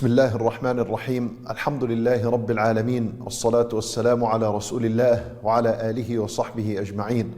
بسم الله الرحمن الرحيم الحمد لله رب العالمين والصلاة والسلام على رسول الله وعلى آله وصحبه أجمعين.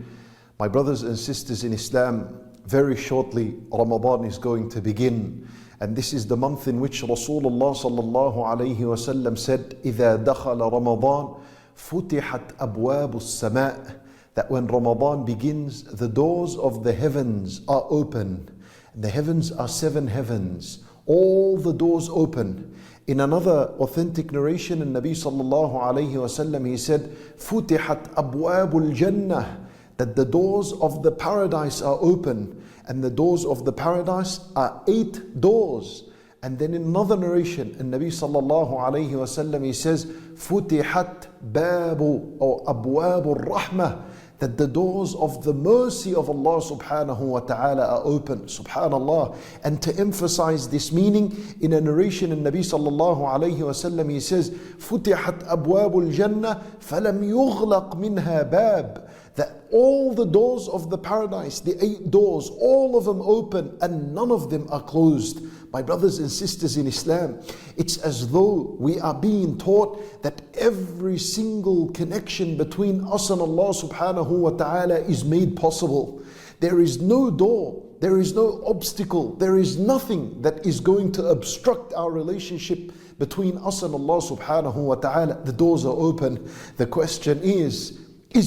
My brothers and sisters in Islam, very shortly Ramadan is going to begin, and this is the month in which Rasulullah sallallahu alayhi wasallam said, إذا دخل رمضان فتحت أبواب السماء, that when Ramadan begins, the doors of the heavens are open. The heavens are 7 heavens. All the doors open. In another authentic narration, in Nabi sallallahu alayhi wasallam, he said, "Futihat abwabul jannah," that the doors of the paradise are open, and the doors of the paradise are 8 doors. And then in another narration, in Nabi sallallahu alayhi wasallam, he says, "Futihat babu or abwabul rahmah," that the doors of the mercy of Allah subhanahu wa ta'ala are open. Subhanallah. And to emphasize this meaning, in a narration in Nabi sallallahu alayhi wasallam, he says, "Futihat abwabul jannah falam yughlaq minha bab," that all the doors of the paradise, the 8 doors, all of them open and none of them are closed. My brothers and sisters in Islam, it's as though we are being taught that every single connection between us and Allah subhanahu wa ta'ala is made possible. There is no door, there is no obstacle, there is nothing that is going to obstruct our relationship between us and Allah subhanahu wa ta'ala. The doors are open. The question is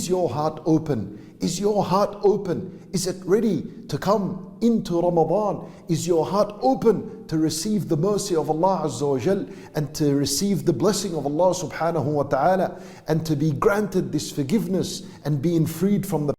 your heart open? Is your heart open? Is it ready to come into Ramadan? Is your heart open to receive the mercy of Allah Azza wa Jal, and to receive the blessing of Allah subhanahu wa ta'ala, and to be granted this forgiveness and being freed from the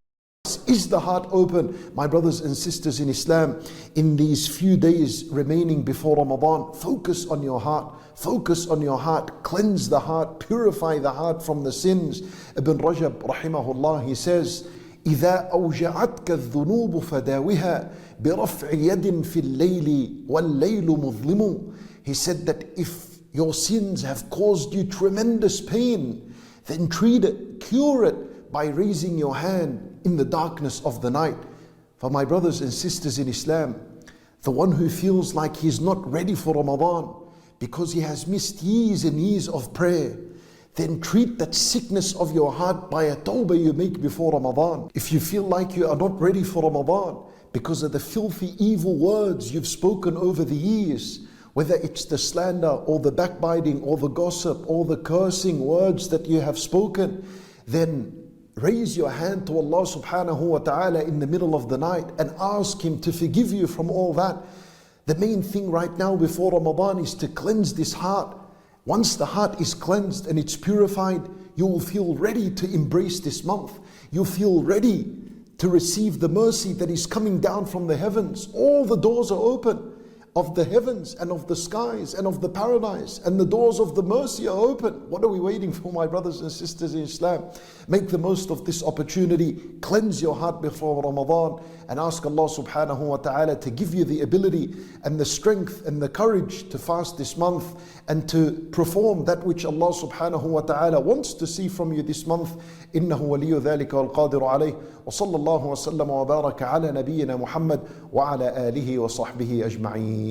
past? Is the heart open? My brothers and sisters in Islam, in these few days remaining before Ramadan, focus on your heart. Focus on your heart. Cleanse the heart. Purify the heart from the sins. Ibn Rajab rahimahullah, he says, إذا أوجعتك الذنوب فداوها برفع يد في الليل والليل مظلم. He said that if your sins have caused you tremendous pain, then treat it, cure it by raising your hand in the darkness of the night. For my brothers and sisters in Islam, the one who feels like he's not ready for Ramadan because he has missed years and years of prayer, then treat that sickness of your heart by a tawbah you make before Ramadan. If you feel like you are not ready for Ramadan because of the filthy evil words you've spoken over the years, whether it's the slander or the backbiting or the gossip or the cursing words that you have spoken, then raise your hand to Allah subhanahu wa ta'ala in the middle of the night and ask Him to forgive you from all that. The main thing right now before Ramadan is to cleanse this heart. Once the heart is cleansed and it's purified, you will feel ready to embrace this month. You feel ready to receive the mercy that is coming down from the heavens. All the doors are open of the heavens and of the skies and of the paradise, and the doors of the mercy are open. What are we waiting for, my brothers and sisters in Islam? Make the most of this opportunity. Cleanse your heart before Ramadan and ask Allah subhanahu wa ta'ala to give you the ability and the strength and the courage to fast this month and to perform that which Allah subhanahu wa ta'ala wants to see from you this month. إنه ولي ذلك والقادر عليه وصلى الله وسلم وبارك على نبينا محمد وعلى آله وصحبه أجمعين.